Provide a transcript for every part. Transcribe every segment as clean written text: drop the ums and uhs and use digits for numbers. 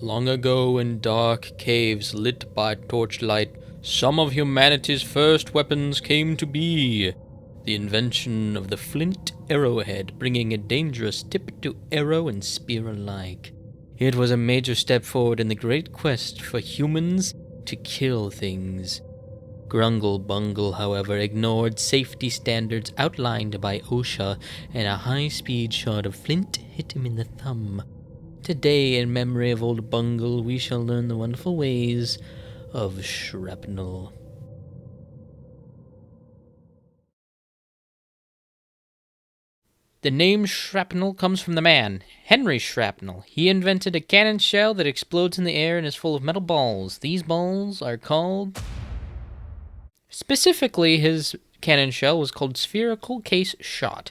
Long ago in dark caves lit by torchlight, some of humanity's first weapons came to be. The invention of the flint arrowhead, bringing a dangerous tip to arrow and spear alike. It was a major step forward in the great quest for humans to kill things. Grungle Bungle, however, ignored safety standards outlined by OSHA, and a high-speed shot of flint hit him in the thumb. Today, in memory of old Bungle, we shall learn the wonderful ways of shrapnel. The name shrapnel comes from the man, Henry Shrapnel. He invented a cannon shell that explodes in the air and is full of metal balls. These balls are called... Specifically, his cannon shell was called spherical case shot.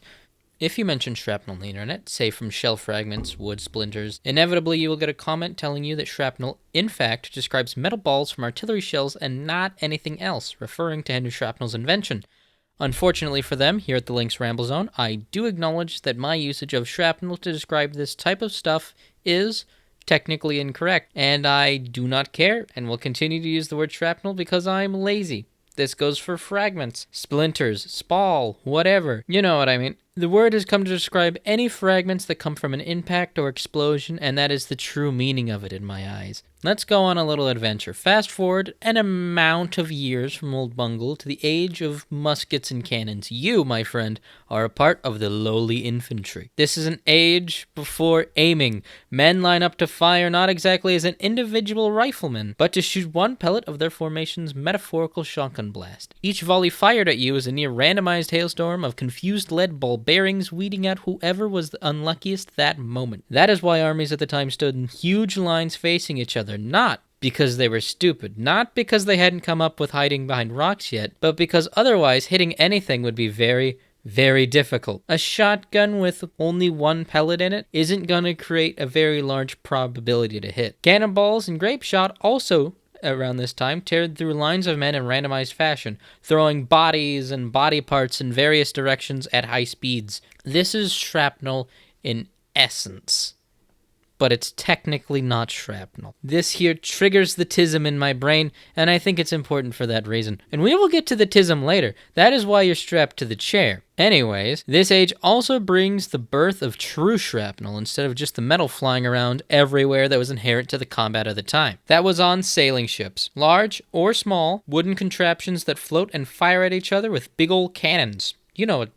If you mention shrapnel on the internet, say from shell fragments, wood splinters, inevitably you will get a comment telling you that shrapnel, in fact, describes metal balls from artillery shells and not anything else, referring to Henry Shrapnel's invention. Unfortunately for them, here at the Lynx Ramble Zone, I do acknowledge that my usage of shrapnel to describe this type of stuff is technically incorrect, and I do not care, and will continue to use the word shrapnel because I'm lazy. This goes for fragments, splinters, spall, whatever. You know what I mean. The word has come to describe any fragments that come from an impact or explosion, and that is the true meaning of it in my eyes. Let's go on a little adventure. Fast forward an amount of years from Old Bungle to the age of muskets and cannons. You, my friend, are a part of the lowly infantry. This is an age before aiming. Men line up to fire not exactly as an individual rifleman, but to shoot one pellet of their formation's metaphorical shotgun blast. Each volley fired at you is a near randomized hailstorm of confused lead ball bearings, weeding out whoever was the unluckiest that moment. That is why armies at the time stood in huge lines facing each other, not because they were stupid, not because they hadn't come up with hiding behind rocks yet, but because otherwise hitting anything would be very, very difficult. A shotgun with only one pellet in it isn't going to create a very large probability to hit. Cannonballs and grape shot also around this time teared through lines of men in randomized fashion, throwing bodies and body parts in various directions at high speeds. This is shrapnel in essence, but it's technically not shrapnel. This here triggers the tism in my brain, and I think it's important for that reason. And we will get to the tism later. That is why you're strapped to the chair. Anyways, this age also brings the birth of true shrapnel instead of just the metal flying around everywhere that was inherent to the combat of the time. That was on sailing ships. Large or small, wooden contraptions that float and fire at each other with big old cannons. You know what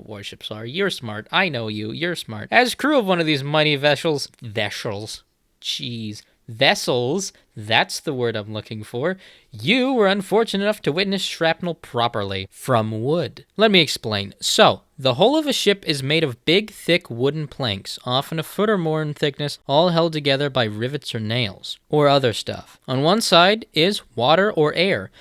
warships are. You're smart. I know you. You're smart. As crew of one of these mighty vessels, that's the word I'm looking for, you were unfortunate enough to witness shrapnel properly, from wood. Let me explain. So, the hull of a ship is made of big, thick wooden planks, often a foot or more in thickness, all held together by rivets or nails, or other stuff. On one side is water or air.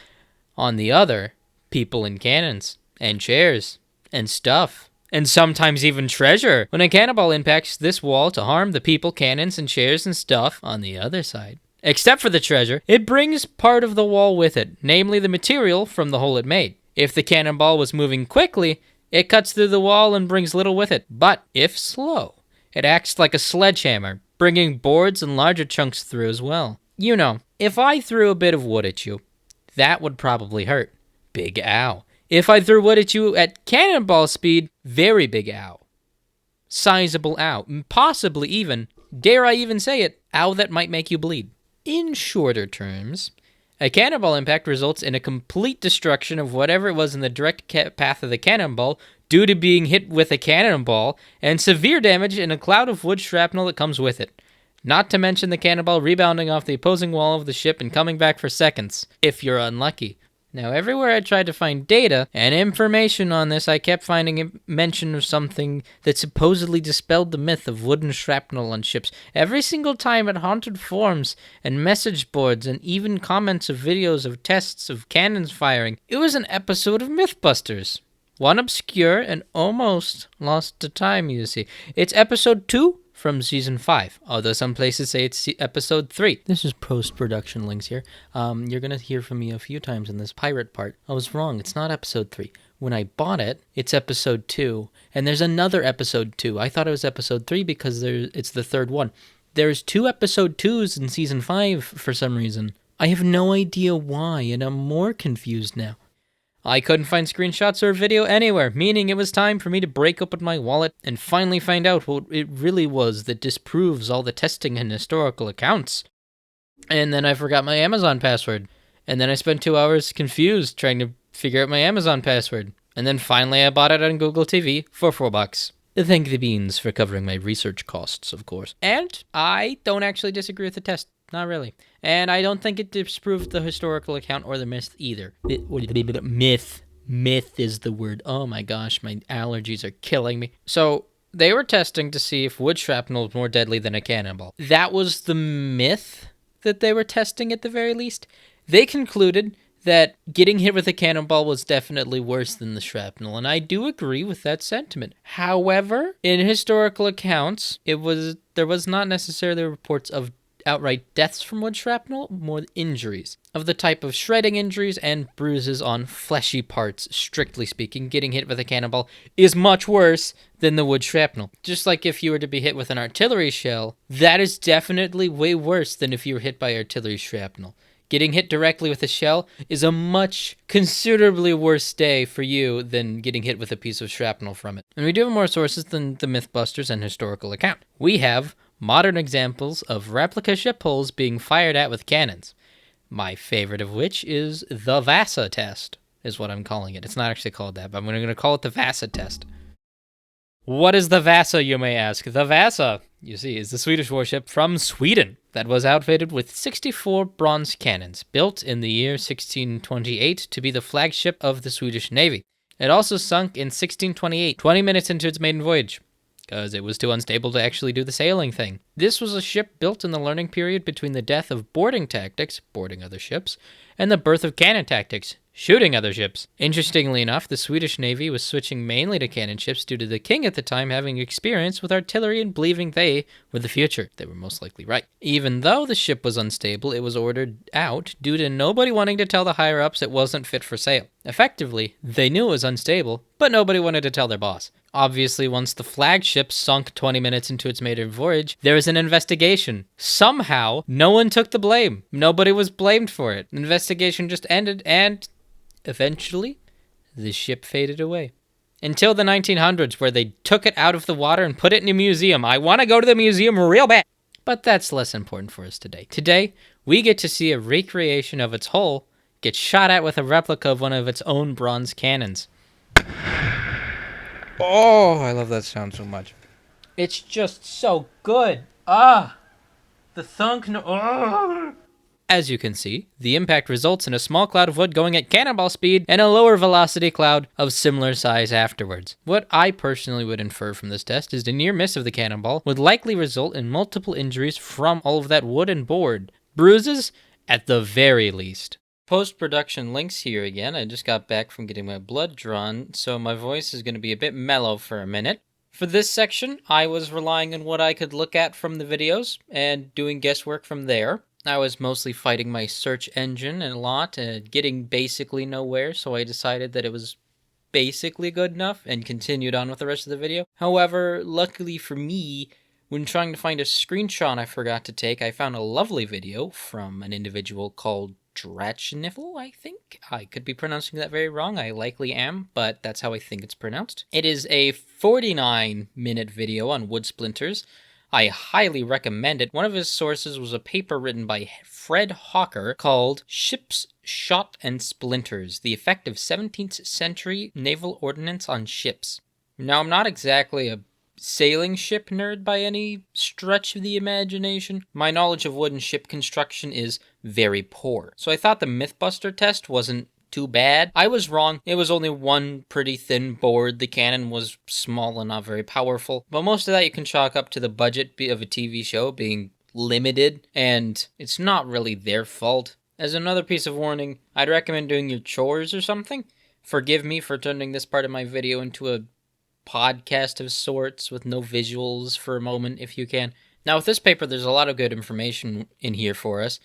On the other, people and cannons, and chairs, and stuff, and sometimes even treasure. When a cannonball impacts this wall to harm the people, cannons, and chairs and stuff on the other side, except for the treasure, it brings part of the wall with it, namely the material from the hole it made. If the cannonball was moving quickly, it cuts through the wall and brings little with it. But if slow, it acts like a sledgehammer, bringing boards and larger chunks through as well. You know, if I threw a bit of wood at you, that would probably hurt. Big ow. If I threw wood at you at cannonball speed, very big ow. Sizable ow. Possibly even, dare I even say it, ow that might make you bleed. In shorter terms, a cannonball impact results in a complete destruction of whatever it was in the direct path of the cannonball due to being hit with a cannonball, and severe damage in a cloud of wood shrapnel that comes with it. Not to mention the cannonball rebounding off the opposing wall of the ship and coming back for seconds, if you're unlucky. Now, everywhere I tried to find data and information on this, I kept finding a mention of something that supposedly dispelled the myth of wooden shrapnel on ships. Every single time it haunted forums and message boards and even comments of videos of tests of cannons firing. It was an episode of Mythbusters. One obscure and almost lost to time, you see. It's episode 2 from season 5, although some places say it's episode 3. This is post-production links here. You're going to hear from me a few times in this pirate part. I was wrong, it's not episode 3. When I bought it, it's episode 2, and there's another episode 2. I thought it was episode 3 because it's the third one. There's 2 episode 2s in season 5 for some reason. I have no idea why, and I'm more confused now. I couldn't find screenshots or video anywhere, meaning it was time for me to break open my wallet and finally find out what it really was that disproves all the testing and historical accounts. And then I forgot my Amazon password. And then I spent 2 hours confused trying to figure out my Amazon password. And then finally I bought it on Google TV for $4. Thank the beans for covering my research costs, of course. And I don't actually disagree with the test. Not really. And I don't think it disproved the historical account or the myth either. Myth. Myth is the word. Oh my gosh, my allergies are killing me. So, they were testing to see if wood shrapnel was more deadly than a cannonball. That was the myth that they were testing at the very least. They concluded that getting hit with a cannonball was definitely worse than the shrapnel, and I do agree with that sentiment. However, in historical accounts, there was not necessarily reports of outright deaths from wood shrapnel, more injuries. Of the type of shredding injuries and bruises on fleshy parts, strictly speaking, getting hit with a cannonball is much worse than the wood shrapnel. Just like if you were to be hit with an artillery shell, that is definitely way worse than if you were hit by artillery shrapnel. Getting hit directly with a shell is a much, considerably worse day for you than getting hit with a piece of shrapnel from it. And we do have more sources than the Mythbusters and historical account. We have modern examples of replica ship hulls being fired at with cannons. My favorite of which is the VASA test, is what I'm calling it. It's not actually called that, but I'm going to call it the VASA test. What is the VASA, you may ask? The VASA, you see, is the Swedish warship from Sweden that was outfitted with 64 bronze cannons, built in the year 1628 to be the flagship of the Swedish Navy. It also sunk in 1628, 20 minutes into its maiden voyage, because it was too unstable to actually do the sailing thing. This was a ship built in the learning period between the death of boarding tactics, boarding other ships, and the birth of cannon tactics, shooting other ships. Interestingly enough, the Swedish Navy was switching mainly to cannon ships due to the king at the time having experience with artillery and believing they were the future. They were most likely right. Even though the ship was unstable, it was ordered out due to nobody wanting to tell the higher-ups it wasn't fit for sail. Effectively, they knew it was unstable, but nobody wanted to tell their boss. Obviously, once the flagship sunk 20 minutes into its maiden voyage, there was an investigation. Somehow, no one took the blame. Nobody was blamed for it. The investigation just ended, and eventually, the ship faded away. Until the 1900s, where they took it out of the water and put it in a museum. I want to go to the museum real bad. But that's less important for us today. Today, we get to see a recreation of its hull get shot at with a replica of one of its own bronze cannons. Oh, I love that sound so much. It's just so good. The thunk. As you can see, the impact results in a small cloud of wood going at cannonball speed and a lower velocity cloud of similar size afterwards. What I personally would infer from this test is the near miss of the cannonball would likely result in multiple injuries from all of that wood and board. Bruises, at the very least. Post-production links here again. I just got back from getting my blood drawn, so my voice is going to be a bit mellow for a minute. For this section, I was relying on what I could look at from the videos and doing guesswork from there. I was mostly fighting my search engine a lot and getting basically nowhere, so I decided that it was basically good enough and continued on with the rest of the video. However, luckily for me, when trying to find a screenshot I forgot to take, I found a lovely video from an individual called Drachinifel, I think. I could be pronouncing that very wrong. I likely am, but that's how I think it's pronounced. It is a 49-minute video on wood splinters. I highly recommend it. One of his sources was a paper written by Fred Hawker called Ships, Shot, and Splinters, the Effect of 17th Century Naval Ordnance on Ships. Now, I'm not exactly a sailing ship nerd by any stretch of the imagination. My knowledge of wooden ship construction is very poor. So I thought the Mythbuster test wasn't too bad. I was wrong. It was only one pretty thin board. The cannon was small and not very powerful. But most of that you can chalk up to the budget of a TV show being limited, and it's not really their fault. As another piece of warning, I'd recommend doing your chores or something. Forgive me for turning this part of my video into a podcast of sorts with no visuals for a moment, if you can. Now, with this paper, there's a lot of good information in here for us,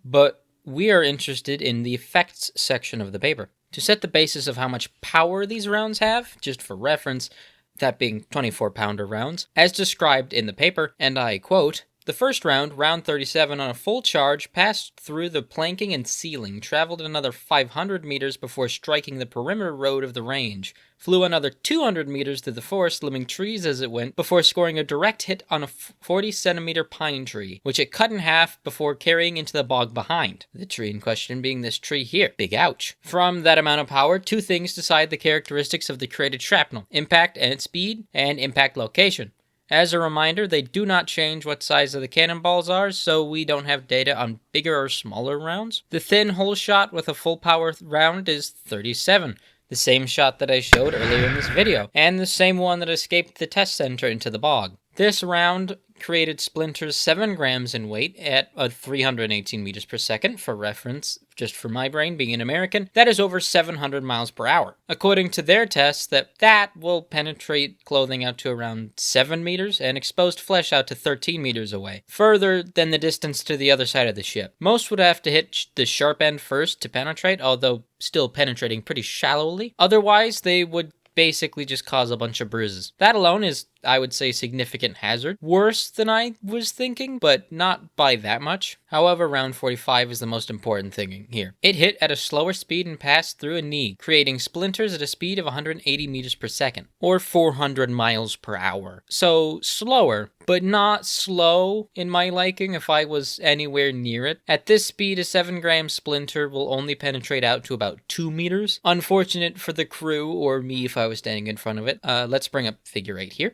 but we are interested in the effects section of the paper. To set the basis of how much power these rounds have, just for reference, that being 24-pounder rounds, as described in the paper, and I quote, The first round, round 37, on a full charge, passed through the planking and ceiling, traveled another 500 meters before striking the perimeter road of the range, flew another 200 meters through the forest, limbing trees as it went, before scoring a direct hit on a 40-centimeter pine tree, which it cut in half before carrying into the bog behind. The tree in question being this tree here. Big ouch. From that amount of power, two things decide the characteristics of the created shrapnel: impact and speed, and impact location. As a reminder, they do not change what size of the cannonballs are, so we don't have data on bigger or smaller rounds. The thin hole shot with a full power round is 37, the same shot that I showed earlier in this video, and the same one that escaped the test center into the bog. This round created splinters 7 grams in weight at 318 meters per second. For reference, just for my brain being an American, that is over 700 miles per hour. According to their tests, that will penetrate clothing out to around 7 meters and exposed flesh out to 13 meters away, further than the distance to the other side of the ship. Most would have to hit the sharp end first to penetrate, although still penetrating pretty shallowly. Otherwise, they would basically just cause a bunch of bruises. That alone is, I would say, significant hazard. Worse than I was thinking, but not by that much. However, round 45 is the most important thing here. It hit at a slower speed and passed through a knee, creating splinters at a speed of 180 meters per second, or 400 miles per hour. So, slower, but not slow in my liking if I was anywhere near it. At this speed, a 7-gram splinter will only penetrate out to about 2 meters. Unfortunate for the crew, or me if I was standing in front of it. Let's bring up figure 8 here.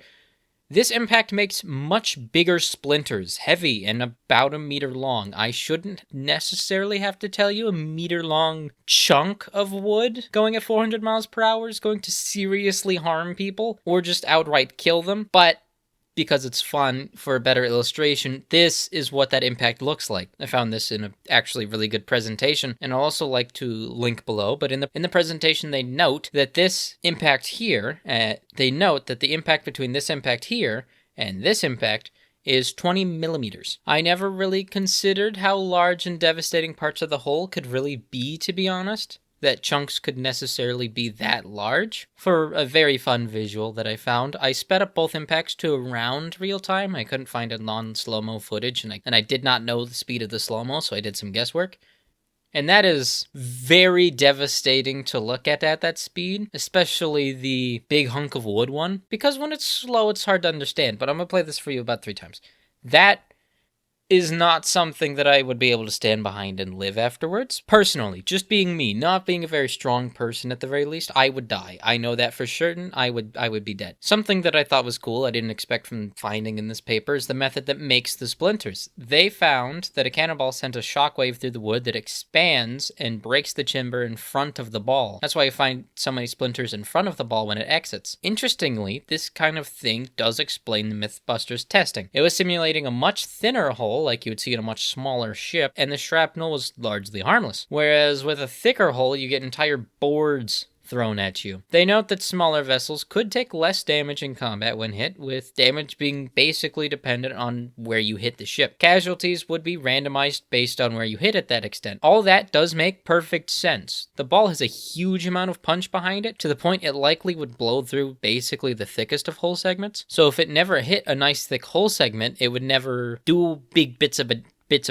This impact makes much bigger splinters, heavy and about a meter long. I shouldn't necessarily have to tell you a meter-long chunk of wood going at 400 miles per hour is going to seriously harm people or just outright kill them, but because it's fun for a better illustration, this is what that impact looks like. I found this in a actually really good presentation, and I'll also like to link below, but in the presentation they note that this impact here, they note that the impact between this impact here and this impact is 20 millimeters. I never really considered how large and devastating parts of the hull could really be, to be honest, that chunks could necessarily be that large. For a very fun visual that I found, I sped up both impacts to around real time. I couldn't find a non-slow-mo footage, and I did not know the speed of the slow-mo, so I did some guesswork. And that is very devastating to look at that speed, especially the big hunk of wood one, because when it's slow, it's hard to understand, but I'm going to play this for you about 3 times. That is not something that I would be able to stand behind and live afterwards. Personally, just being me, not being a very strong person at the very least, I would die. I know that for certain. I would be dead. Something that I thought was cool, I didn't expect from finding in this paper, is the method that makes the splinters. They found that a cannonball sent a shockwave through the wood that expands and breaks the timber in front of the ball. That's why you find so many splinters in front of the ball when it exits. Interestingly, this kind of thing does explain the Mythbusters testing. It was simulating a much thinner hole, like you would see in a much smaller ship, and the shrapnel was largely harmless. Whereas with a thicker hull, you get entire boards thrown at you. They note that smaller vessels could take less damage in combat when hit, with damage being basically dependent on where you hit the ship. Casualties would be randomized based on where you hit at that extent. All that does make perfect sense. The ball has a huge amount of punch behind it, to the point it likely would blow through basically the thickest of hull segments. So if it never hit a nice thick hull segment, it would never do big bits of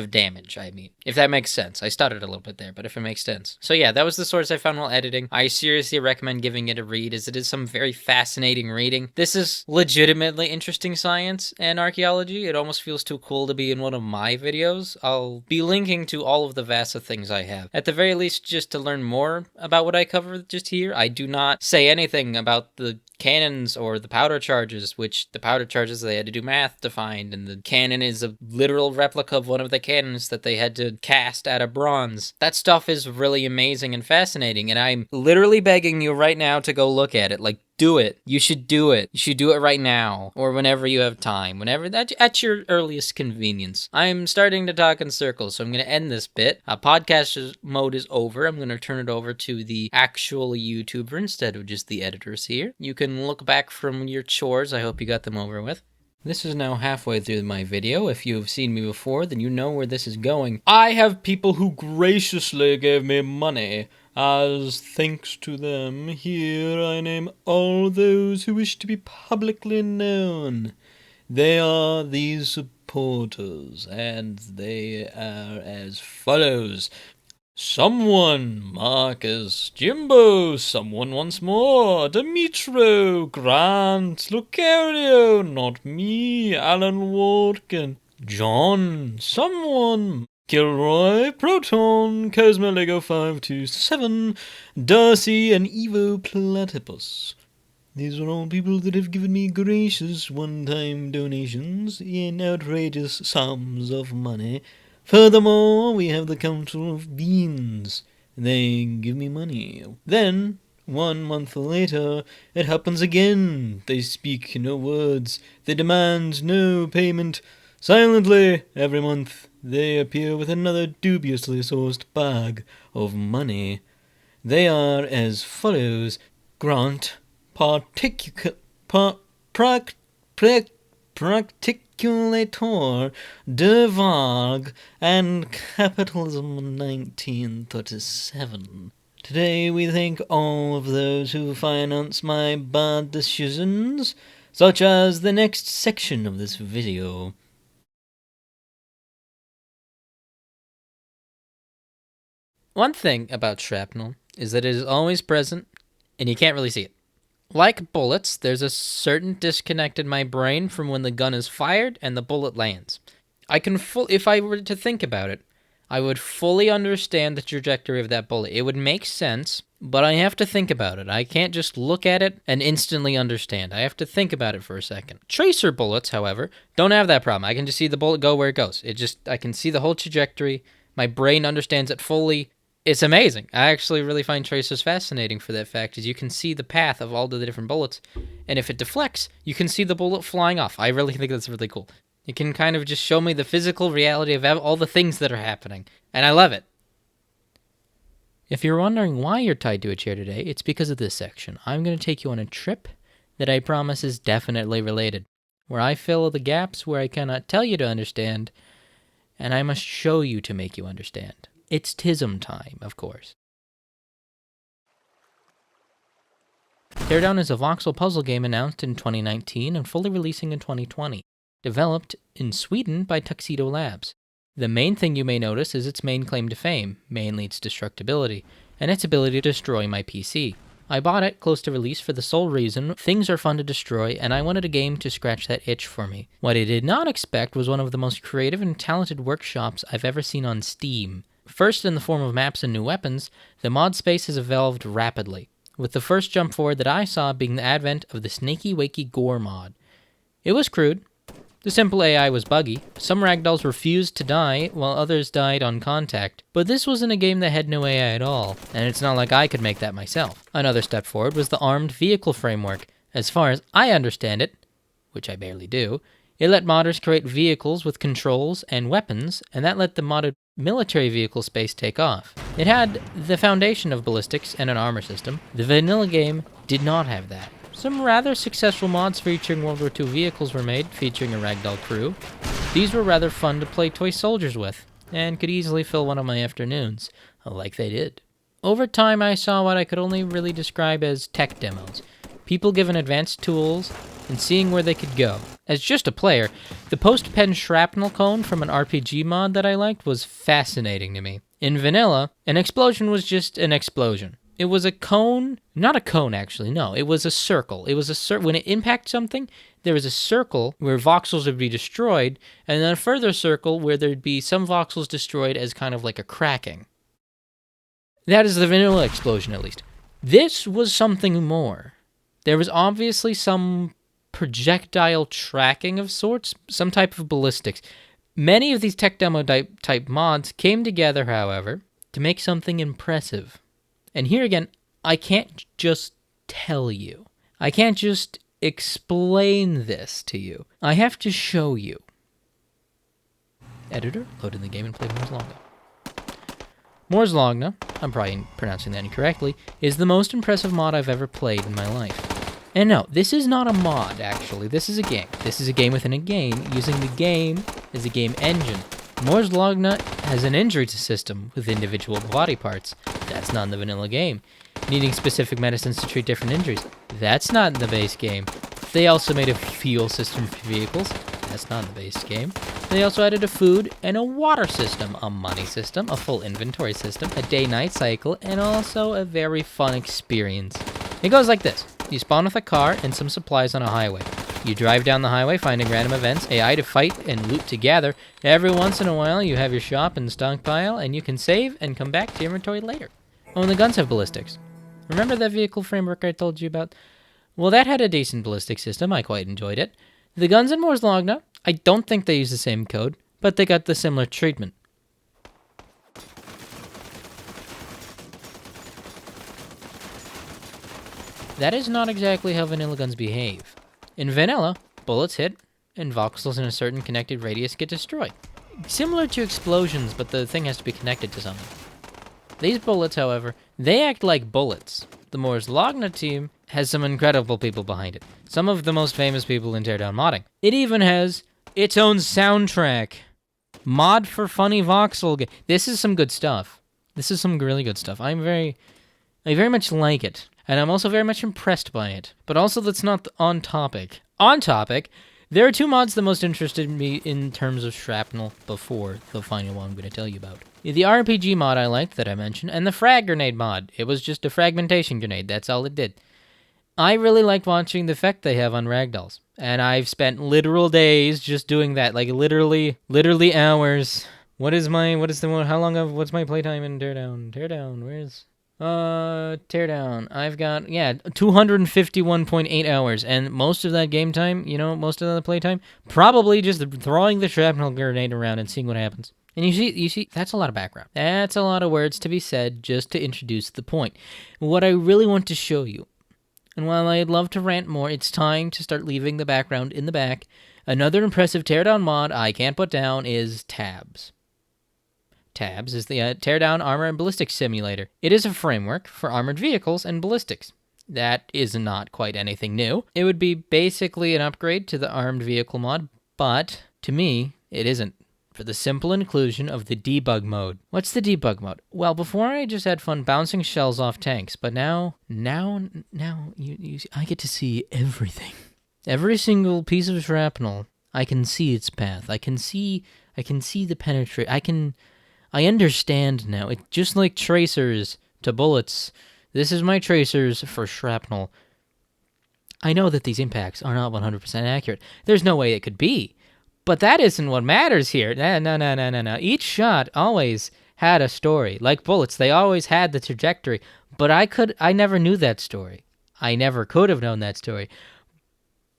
damage, I mean. If that makes sense. I stuttered a little bit there, but if it makes sense. So yeah, that was the source I found while editing. I seriously recommend giving it a read, as it is some very fascinating reading. This is legitimately interesting science and archaeology. It almost feels too cool to be in one of my videos. I'll be linking to all of the VASA things I have. At the very least, just to learn more about what I cover just here, I do not say anything about the cannons or the powder charges, which the powder charges they had to do math to find, and the cannon is a literal replica of one of the cannons that they had to cast out of bronze. That stuff is really amazing and fascinating, and I'm literally begging you right now to go look at it. Like, do it. You should do it. You should do it right now, or whenever you have time, whenever at your earliest convenience. I'm starting to talk in circles, so I'm going to end this bit. Podcast mode is over. I'm going to turn it over to the actual YouTuber instead of just the editors here. You can look back from your chores. I hope you got them over with. This is now halfway through my video. If you've seen me before, then you know where this is going. I have people who graciously gave me money. As thanks to them, here I name all those who wish to be publicly known. They are these reporters, and they are as follows. Someone, Marcus, Jimbo, someone once more, Demetro, Grant, Lucario, not me, Alan Watkin, John, someone, Kilroy, Proton, Cosmo Lego 527, Darcy, and Evo Platypus. These are all people that have given me gracious one-time donations in outrageous sums of money. Furthermore, we have the Council of Beans. They give me money. Then, 1 month later, it happens again. They speak no words. They demand no payment. Silently, every month, they appear with another dubiously sourced bag of money. They are as follows. Grant, Particulator, De Varg, and Capitalism 1937. Today we thank all of those who finance my bad decisions, such as the next section of this video. One thing about shrapnel is that it is always present, and you can't really see it. Like bullets, there's a certain disconnect in my brain from when the gun is fired and the bullet lands. If I were to think about it, I would fully understand the trajectory of that bullet. It would make sense, but I have to think about it. I can't just look at it and instantly understand. I have to think about it for a second. Tracer bullets, however, don't have that problem. I can just see the bullet go where it goes. I can see the whole trajectory. My brain understands it fully. It's amazing. I actually really find tracers fascinating for that fact, is you can see the path of all the different bullets, and if it deflects, you can see the bullet flying off. I really think that's really cool. It can kind of just show me the physical reality of all the things that are happening, and I love it. If you're wondering why you're tied to a chair today, it's because of this section. I'm going to take you on a trip that I promise is definitely related, where I fill the gaps where I cannot tell you to understand, and I must show you to make you understand. It's TISM time, of course. Teardown is a voxel puzzle game announced in 2019 and fully releasing in 2020. Developed in Sweden by Tuxedo Labs. The main thing you may notice is its main claim to fame, mainly its destructibility, and its ability to destroy my PC. I bought it close to release for the sole reason things are fun to destroy, and I wanted a game to scratch that itch for me. What I did not expect was one of the most creative and talented workshops I've ever seen on Steam. First, in the form of maps and new weapons, the mod space has evolved rapidly, with the first jump forward that I saw being the advent of the Snaky Wakey Gore mod. It was crude. The simple AI was buggy. Some ragdolls refused to die, while others died on contact. But this wasn't a game that had no AI at all, and it's not like I could make that myself. Another step forward was the armed vehicle framework. As far as I understand it, which I barely do, it let modders create vehicles with controls and weapons, and that let the modded military vehicle space take off. It had the foundation of ballistics and an armor system. The vanilla game did not have that. Some rather successful mods featuring World War II vehicles were made, featuring a ragdoll crew. These were rather fun to play toy soldiers with, and could easily fill one of my afternoons, like they did. Over time, I saw what I could only really describe as tech demos. People given advanced tools and seeing where they could go. As just a player, the post-pen shrapnel cone from an RPG mod that I liked was fascinating to me. In vanilla, an explosion was just an explosion. It was a cone, not a cone actually, no, it was a circle. It was a when it impacted something, there was a circle where voxels would be destroyed, and then a further circle where there'd be some voxels destroyed as kind of like a cracking. That is the vanilla explosion, at least. This was something more. There was obviously some projectile tracking of sorts, some type of ballistics. Many of these tech demo type mods came together, however, to make something impressive. And here again, I can't just tell you. I can't just explain this to you. I have to show you. Editor, load in the game and play Moore's Logna. Moore's Logna, I'm probably pronouncing that incorrectly, is the most impressive mod I've ever played in my life. And no, this is not a mod, actually. This is a game. This is a game within a game, using the game as a game engine. Moore's Logna has an injury system with individual body parts. That's not in the vanilla game. Needing specific medicines to treat different injuries. That's not in the base game. They also made a fuel system for vehicles. That's not in the base game. They also added a food and a water system, a money system, a full inventory system, a day-night cycle, and also a very fun experience. It goes like this. You spawn with a car and some supplies on a highway. You drive down the highway, finding random events, AI to fight and loot to gather. Every once in a while, you have your shop and stockpile, and you can save and come back to your inventory later. Oh, and the guns have ballistics. Remember that vehicle framework I told you about? Well, that had a decent ballistic system. I quite enjoyed it. The guns in Moore's Law now, I don't think they use the same code, but they got the similar treatment. That is not exactly how vanilla guns behave. In vanilla, bullets hit, and voxels in a certain connected radius get destroyed. Similar to explosions, but the thing has to be connected to something. These bullets, however, they act like bullets. The Moore's Logna team has some incredible people behind it. Some of the most famous people in teardown modding. It even has its own soundtrack. Mod for funny voxel game. This is some good stuff. This is some really good stuff. I very much like it. And I'm also very much impressed by it. But also that's not on topic. On topic, there are two mods that most interested me in terms of Shrapnel before the final one I'm going to tell you about. The RPG mod I liked that I mentioned, and the frag grenade mod. It was just a fragmentation grenade, that's all it did. I really liked watching the effect they have on ragdolls. And I've spent literal days just doing that, like literally hours. What's my playtime in Teardown? Where's... Teardown. I've got, 251.8 hours, and most of that game time, most of the playtime, probably just throwing the shrapnel grenade around and seeing what happens. And you see, that's a lot of background. That's a lot of words to be said just to introduce the point. What I really want to show you, and while I'd love to rant more, it's time to start leaving the background in the back. Another impressive teardown mod I can't put down is Tabs. Tabs is the teardown armor and ballistics simulator. It is a framework for armored vehicles and ballistics. That is not quite anything new. It would be basically an upgrade to the armed vehicle mod, but to me, it isn't, for the simple inclusion of the debug mode. What's the debug mode? Well, before I just had fun bouncing shells off tanks, but now I get to see everything. Every single piece of shrapnel, I can see its path. I can see the penetrate. I understand now. It's just like tracers to bullets. This is my tracers for shrapnel. I know that these impacts are not 100% accurate. There's no way it could be. But that isn't what matters here. No. Each shot always had a story. Like bullets, they always had the trajectory. But I never knew that story. I never could have known that story.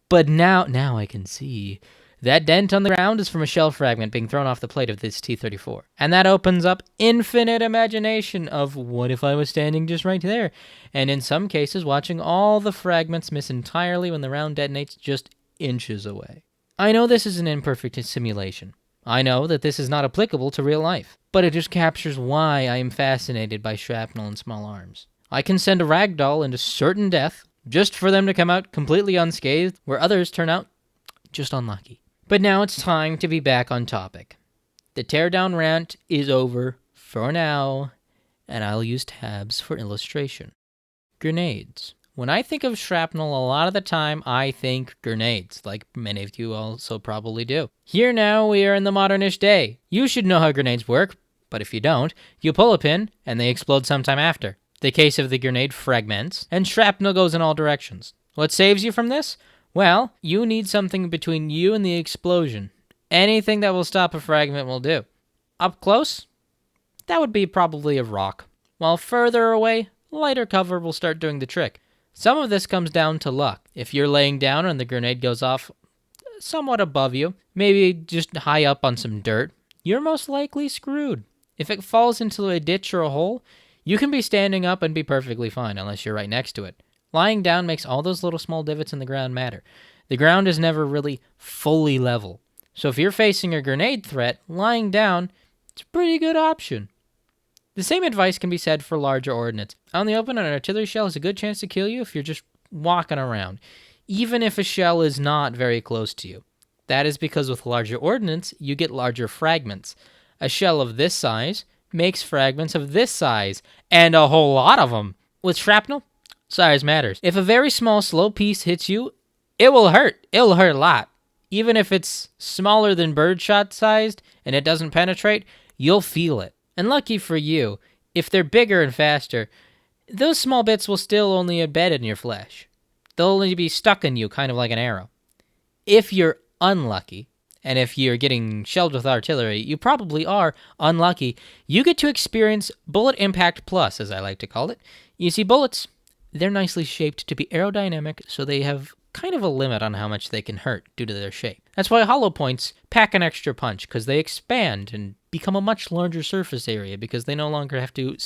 But now I can see. That dent on the ground is from a shell fragment being thrown off the plate of this T-34. And that opens up infinite imagination of what if I was standing just right there? And in some cases, watching all the fragments miss entirely when the round detonates just inches away. I know this is an imperfect simulation. I know that this is not applicable to real life. But it just captures why I am fascinated by shrapnel and small arms. I can send a ragdoll into certain death just for them to come out completely unscathed, where others turn out just unlucky. But now it's time to be back on topic. The teardown rant is over for now, and I'll use tabs for illustration. Grenades. When I think of shrapnel, a lot of the time I think grenades, like many of you also probably do. Here now we are in the modernish day. You should know how grenades work, but if you don't, you pull a pin and they explode sometime after. The case of the grenade fragments, and shrapnel goes in all directions. What saves you from this? Well, you need something between you and the explosion. Anything that will stop a fragment will do. Up close, that would be probably a rock. While further away, lighter cover will start doing the trick. Some of this comes down to luck. If you're laying down and the grenade goes off somewhat above you, maybe just high up on some dirt, you're most likely screwed. If it falls into a ditch or a hole, you can be standing up and be perfectly fine unless you're right next to it. Lying down makes all those little small divots in the ground matter. The ground is never really fully level. So if you're facing a grenade threat, lying down, it's a pretty good option. The same advice can be said for larger ordnance. Out in the open, an artillery shell has a good chance to kill you if you're just walking around, even if a shell is not very close to you. That is because with larger ordnance, you get larger fragments. A shell of this size makes fragments of this size, and a whole lot of them. With shrapnel, size matters. If a very small, slow piece hits you, it will hurt. It'll hurt a lot. Even if it's smaller than birdshot sized and it doesn't penetrate, you'll feel it. And lucky for you, if they're bigger and faster, those small bits will still only embed in your flesh. They'll only be stuck in you, kind of like an arrow. If you're unlucky, and if you're getting shelled with artillery, you probably are unlucky, you get to experience Bullet Impact Plus, as I like to call it. You see, bullets, they're nicely shaped to be aerodynamic, so they have kind of a limit on how much they can hurt due to their shape. That's why hollow points pack an extra punch, because they expand and become a much larger surface area because they no longer have to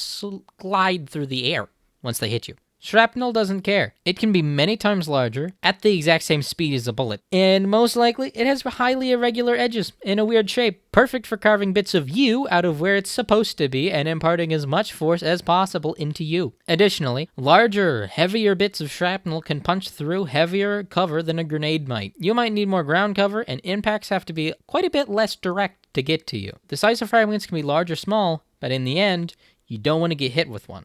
glide through the air once they hit you. Shrapnel doesn't care. It can be many times larger, at the exact same speed as a bullet, and most likely it has highly irregular edges in a weird shape, perfect for carving bits of you out of where it's supposed to be and imparting as much force as possible into you. Additionally, larger, heavier bits of shrapnel can punch through heavier cover than a grenade might. You might need more ground cover, and impacts have to be quite a bit less direct to get to you. The size of fragments can be large or small, but in the end, you don't want to get hit with one.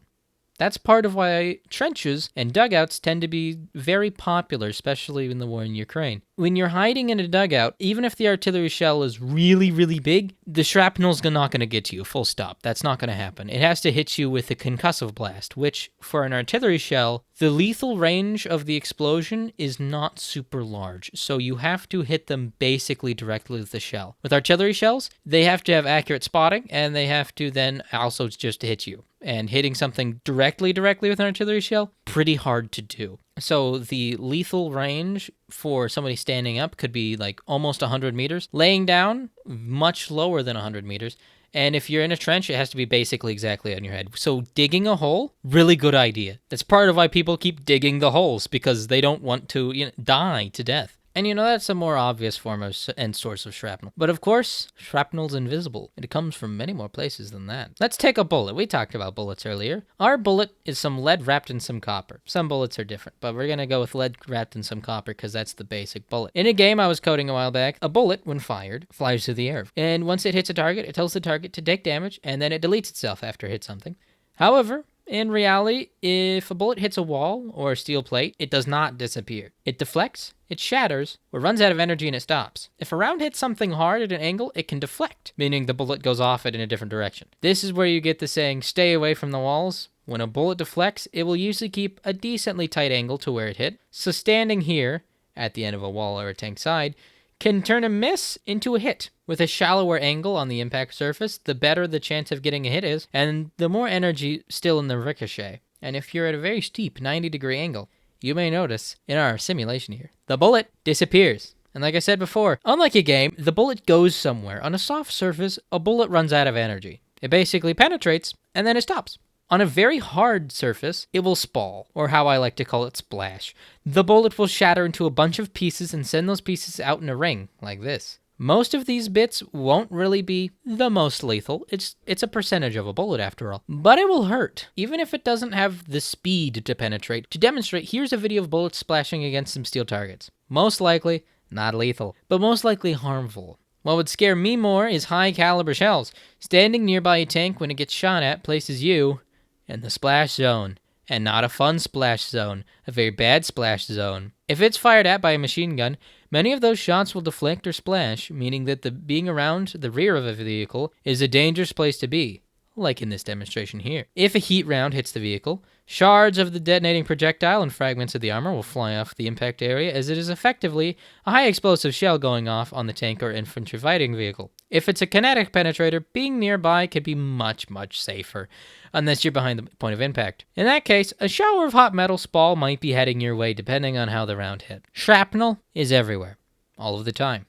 That's part of why trenches and dugouts tend to be very popular, especially in the war in Ukraine. When you're hiding in a dugout, even if the artillery shell is really, really big, the shrapnel's not going to get to you, full stop. That's not going to happen. It has to hit you with a concussive blast, which, for an artillery shell, the lethal range of the explosion is not super large, so you have to hit them basically directly with the shell. With artillery shells, they have to have accurate spotting, and they have to then also just hit you. And hitting something directly with an artillery shell, pretty hard to do. So the lethal range for somebody standing up could be like almost 100 meters. Laying down, much lower than 100 meters. And if you're in a trench, it has to be basically exactly on your head. So digging a hole, really good idea. That's part of why people keep digging the holes, because they don't want to die to death. And that's a more obvious form of and source of shrapnel. But of course, shrapnel's invisible. It comes from many more places than that. Let's take a bullet. We talked about bullets earlier. Our bullet is some lead wrapped in some copper. Some bullets are different, but we're going to go with lead wrapped in some copper because that's the basic bullet. In a game I was coding a while back, a bullet, when fired, flies through the air. And once it hits a target, it tells the target to take damage, and then it deletes itself after it hits something. However, in reality, if a bullet hits a wall or a steel plate, it does not disappear. It deflects, it shatters, or runs out of energy and it stops. If a round hits something hard at an angle, it can deflect, meaning the bullet goes off it in a different direction. This is where you get the saying, stay away from the walls. When a bullet deflects, it will usually keep a decently tight angle to where it hit. So standing here, at the end of a wall or a tank side, can turn a miss into a hit. With a shallower angle on the impact surface, the better the chance of getting a hit is, and the more energy still in the ricochet. And if you're at a very steep 90-degree angle, you may notice, in our simulation here, the bullet disappears. And like I said before, unlike a game, the bullet goes somewhere. On a soft surface, a bullet runs out of energy. It basically penetrates, and then it stops. On a very hard surface, it will spall, or how I like to call it, splash. The bullet will shatter into a bunch of pieces and send those pieces out in a ring, like this. Most of these bits won't really be the most lethal. It's a percentage of a bullet after all. But it will hurt, even if it doesn't have the speed to penetrate. To demonstrate, here's a video of bullets splashing against some steel targets. Most likely, not lethal, but most likely harmful. What would scare me more is high caliber shells. Standing nearby a tank when it gets shot at places you in the splash zone. And not a fun splash zone, a very bad splash zone. If it's fired at by a machine gun, many of those shots will deflect or splash, meaning that being around the rear of a vehicle is a dangerous place to be, like in this demonstration here. If a heat round hits the vehicle, shards of the detonating projectile and fragments of the armor will fly off the impact area, as it is effectively a high explosive shell going off on the tank or infantry fighting vehicle. If it's a kinetic penetrator, being nearby can be much, much safer, unless you're behind the point of impact. In that case, a shower of hot metal Spall might be heading your way depending on how the round hit. Shrapnel is everywhere, all of the time.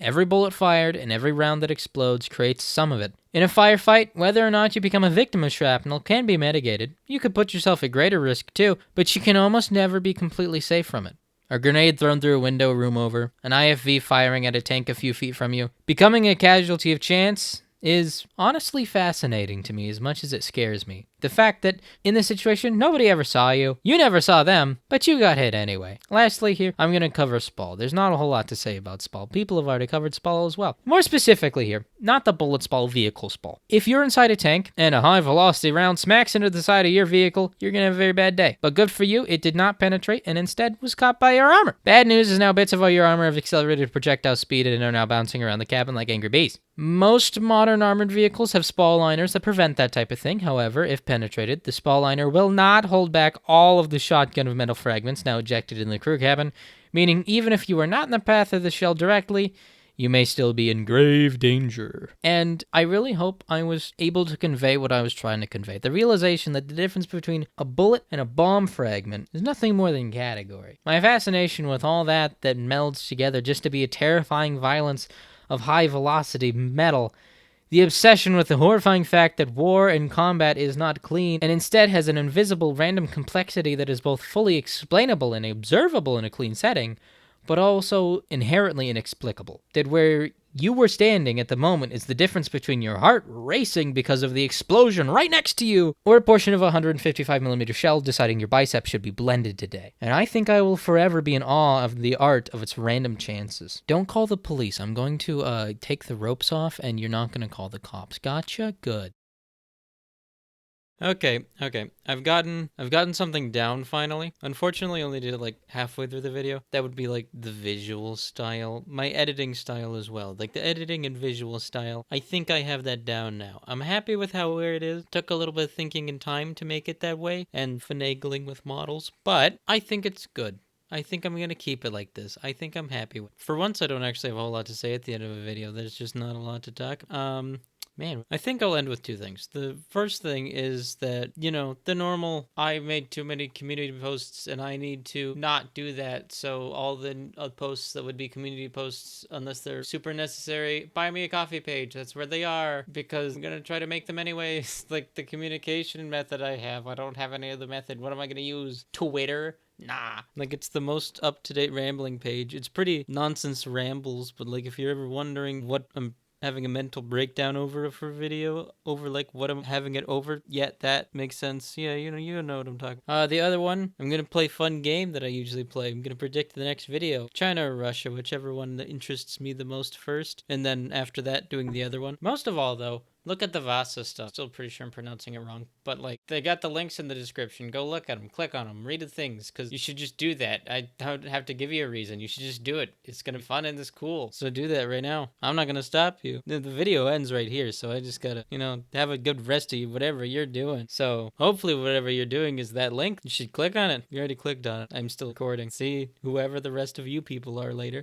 Every bullet fired and every round that explodes creates some of it. In a firefight, whether or not you become a victim of shrapnel can be mitigated. You could put yourself at greater risk too, but you can almost never be completely safe from it. A grenade thrown through a window a room over, an IFV firing at a tank a few feet from you. Becoming a casualty of chance is honestly fascinating to me as much as it scares me. The fact that in this situation, nobody ever saw you, you never saw them, but you got hit anyway. Lastly here, I'm going to cover Spall. There's not a whole lot to say about Spall. People have already covered Spall as well. More specifically here, not the bullet Spall, vehicle Spall. If you're inside a tank and a high velocity round smacks into the side of your vehicle, you're going to have a very bad day. But good for you, it did not penetrate and instead was caught by your armor. Bad news is now bits of all your armor have accelerated projectile speed and are now bouncing around the cabin like angry bees. Most modern armored vehicles have Spall liners that prevent that type of thing. However, if penetrated, the Spall liner will not hold back all of the shotgun of metal fragments now ejected in the crew cabin, meaning even if you are not in the path of the shell directly, you may still be in grave danger. And I really hope I was able to convey what I was trying to convey. The realization that the difference between a bullet and a bomb fragment is nothing more than category. My fascination with all that melds together just to be a terrifying violence of high-velocity metal, the obsession with the horrifying fact that war and combat is not clean and instead has an invisible random complexity that is both fully explainable and observable in a clean setting, but also inherently inexplicable. That where you were standing at the moment is the difference between your heart racing because of the explosion right next to you, or a portion of a 155mm shell deciding your bicep should be blended today. And I think I will forever be in awe of the art of its random chances. Don't call the police. I'm going to take the ropes off, and you're not going to call the cops. Gotcha? Good. Okay. I've gotten something down finally. Unfortunately, I only did it like halfway through the video. That would be like the visual style, my editing style as well. Like the editing and visual style. I think I have that down now. I'm happy with where it is. Took a little bit of thinking and time to make it that way and finagling with models, but I think it's good. I think I'm going to keep it like this. I think I'm happy with it. For once, I don't actually have a whole lot to say at the end of a video. There's just not a lot to talk. Man, I think I'll end with two things. The first thing is that, the normal, I made too many community posts and I need to not do that. So all the posts that would be community posts, unless they're super necessary, buy me a coffee page. That's where they are, because I'm going to try to make them anyways. Like the communication method I don't have any other method. What am I going to use? Twitter? Nah. Like, it's the most up-to-date rambling page. It's pretty nonsense rambles, but like if you're ever wondering what I'm having a mental breakdown over for a video, over like what I'm having it over, yet that makes sense. Yeah, you know what I'm talking about. The other one, I'm gonna play fun game that I usually play. I'm gonna predict the next video. China or Russia, whichever one that interests me the most first, and then after that doing the other one. Most of all though, look at the VASA stuff. Still pretty sure I'm pronouncing it wrong. But, like, they got the links in the description. Go look at them. Click on them. Read the things. Because you should just do that. I don't have to give you a reason. You should just do it. It's going to be fun and it's cool. So do that right now. I'm not going to stop you. The video ends right here. So I just got to, have a good rest of you, whatever you're doing. So hopefully whatever you're doing is that link. You should click on it. You already clicked on it. I'm still recording. See whoever the rest of you people are later.